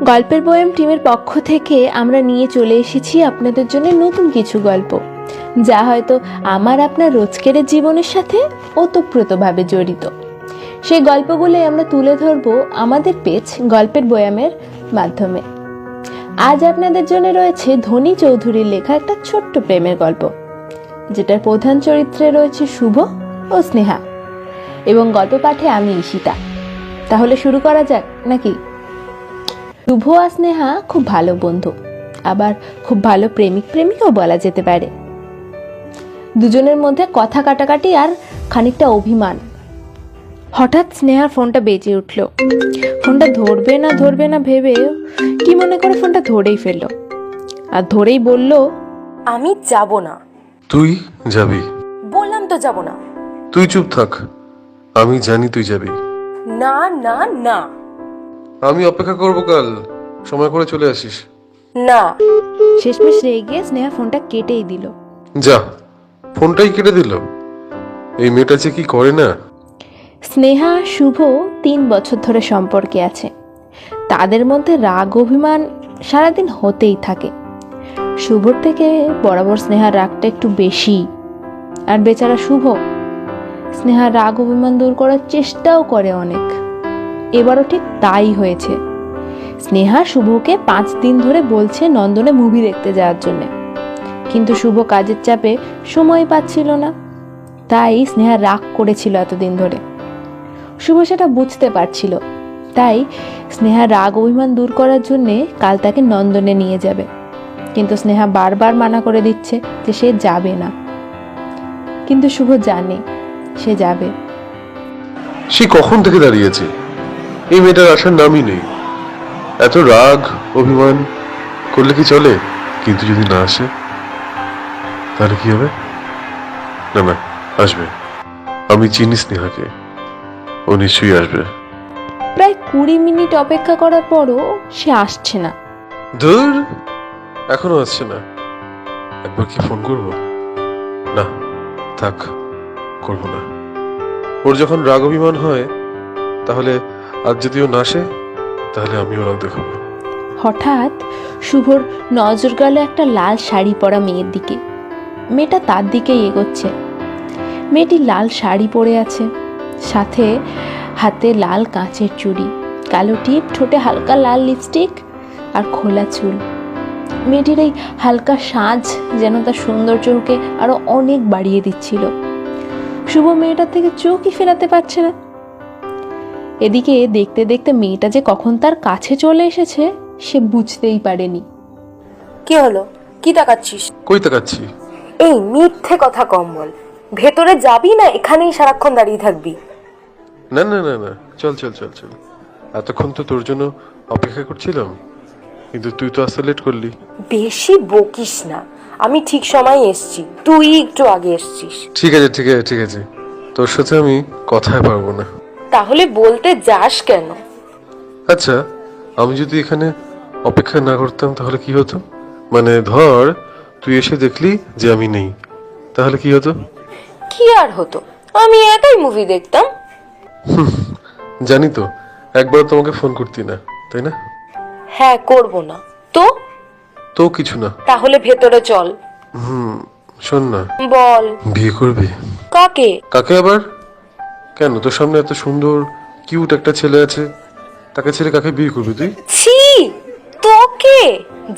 গল্পের বয়াম টিমের পক্ষ থেকে আমরা নিয়ে চলে এসেছি আপনাদের জন্য নতুন কিছু গল্প, যা হয়তো আমার আপনার রোজকের জীবনের সাথে ওতপ্রোতভাবে জড়িত। সেই গল্পগুলোই আমরা তুলে ধরব আমাদের পেজ গল্পের বয়ামের মাধ্যমে। আজ আপনাদের জন্য রয়েছে ধনী চৌধুরীর লেখা একটা ছোট্ট প্রেমের গল্প, যেটার প্রধান চরিত্রে রয়েছে শুভ ও স্নেহা, এবং গল্প পাঠে আমি ঈশিতা। তাহলে শুরু করা যাক নাকি? শুভ আর স্নেহা খুব ভালো বন্ধু, আবার খুব ভালো প্রেমিক প্রেমিকাও বলা যেতে পারে। দুজনের মধ্যে কথা কাটাকাটি আর খানিকটা অভিমান। হঠাৎ স্নেহার ফোনটা বেজে উঠল। ফোনটা ধরবে না ভেবে কি মনে করে ফোনটা ধরেই ফেললো, আর ধরেই বলল, আমি যাব না। তুই যাবি? বললাম তো যাব না। তুই চুপ থাক, আমি জানি তুই যাবি। না না না, আমি অপেক্ষা করব, কাল সময় করে চলে আসিস। না। শেষমেশ রেগে স্নেহা ফোনটা কেটেই দিল। যা, ফোনটাই কেটে দিল। এই মেয়েটা যে কি করে না। স্নেহা শুভ 3 বছর ধরে সম্পর্কে আছে। তাদের মধ্যে রাগ অভিমান সারাদিন হতেই থাকে। শুভর থেকে বরাবর স্নেহার রাগটা একটু বেশি, আর বেচারা শুভ স্নেহার রাগ অভিমান দূর করার চেষ্টাও করে অনেক। এবারও ঠিক তাই হয়েছে। স্নেহা শুভকে 5 দিন ধরে বলছে নন্দনে মুভি দেখতে যাওয়ার জন্য, কিন্তু শুভ কাজের চাপে সময় পাচ্ছিল না। তাই স্নেহা রাগ করেছিল এতদিন ধরে। শুভ সেটা বুঝতে পারছিল, তাই স্নেহা রাগ অভিমান দূর করার জন্যে কাল তাকে নন্দনে নিয়ে যাবে। কিন্তু স্নেহা বারবার মানা করে দিচ্ছে যে সে যাবে না, কিন্তু শুভ জানে সে যাবে। সে কখন থেকে দাঁড়িয়েছে, এই মেয়েটার আসার নামই নেই। এত রাগ অভিমান করলে কি চলে? কিন্তু যদি না আসে তাহলে কি হবে? না না, আসবে। আমি চিনি স্নেহাকে, ও নিশ্চয়ই আসবে। প্রায় 20 মিনিট অপেক্ষা করার পরও সে আসছে না। ধুর, এখনো আসছে না। একবার কি ফোন করব? না থাক, করবো না। ওর যখন রাগ অভিমান হয়, তাহলে আজ যদি ও না আসে তাহলে আমিও রাগ দেখাবো। হঠাৎ শুভর নজর গেল একটা লাল শাড়ি পরা মেয়ের দিকে। মেয়েটা তার দিকেই এগোচ্ছে। মেয়েটি লাল শাড়ি পরে আছে, সাথে হাতে লাল কাঁচের চুড়ি, কালো টিপ, ঠোঁটে হালকা লাল লিপস্টিক আর খোলা চুল। মেয়েটির এই হালকা সাজ যেন তার সৌন্দর্যকে আরো অনেক বাড়িয়ে দিচ্ছিল। শুভ মেয়েটার থেকে চোখই ফেরাতে পারছে না। এদিকে দেখতে দেখতে মেয়েটা যে কখন তার কাছে চলে এসেছে সে বুঝতেই পারেনি। কি হলো? কি তাকাচ্ছিস? কই তাকাচ্ছি? এই মিথ্যে কথা কম বল। ভেতরে যাবি না এখানেই সারাক্ষণ দাঁড়িয়ে থাকবি? না না না না, চল চল চল চল। এতক্ষণ তো তোর জন্য অপেক্ষা করছিলাম, কিন্তু তুই তো আসতে লেট করলি। বেশি বকিস না, আমি ঠিক সময় এসছি, তুই একটু আগে এসছিস। ঠিক আছে ঠিক আছে ঠিক আছে, তোর সাথে আমি কথাই পারবো না। তাহলে বলতে যাস কেন? আচ্ছা, আমি যদি এখানে অপেক্ষা না করতাম তাহলে কি হতো? মানে ধর তুই এসে দেখলি যে আমি নেই, তাহলে কি হতো? কি আর হতো, আমি একাই মুভি দেখতাম। জানি তো, একবার তোমাকে ফোন করতি না, তাই না? হ্যাঁ, করব না তো? তো কিছু না। তাহলে ভেতরে চল। শোন না, বল। বিয়ে করবি? কাকে? কাকে আবার? কেন, তোর সামনে এত সুন্দর কিউট একটা ছেলে আছে, তাকে ছেড়ে কাকে বিয়ে করবি তুই? ছি, তোকে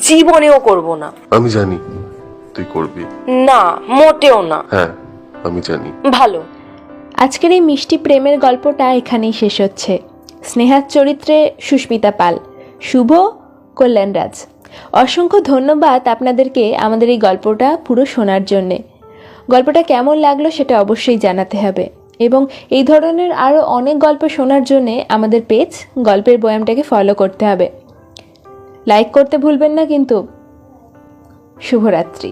জীবনেও করব না। আমি জানি তুই করবি। না, মোটেও না। হ্যাঁ, আমি জানি। ভালো। আজকের এই মিষ্টি প্রেমের গল্পটা এখানেই শেষ হচ্ছে। স্নেহার চরিত্রে সুস্মিতা পাল, শুভ কল্যাণরাজ। অসংখ্য ধন্যবাদ আপনাদেরকে আমাদের এই গল্পটা পুরো শোনার জন্যে। গল্পটা কেমন লাগলো সেটা অবশ্যই জানাতে হবে, এবং এই ধরনের আরও অনেক গল্প শোনার জন্যে আমাদের পেজ গল্পের বয়ামটাকে ফলো করতে হবে। লাইক করতে ভুলবেন না কিন্তু। শুভরাত্রি।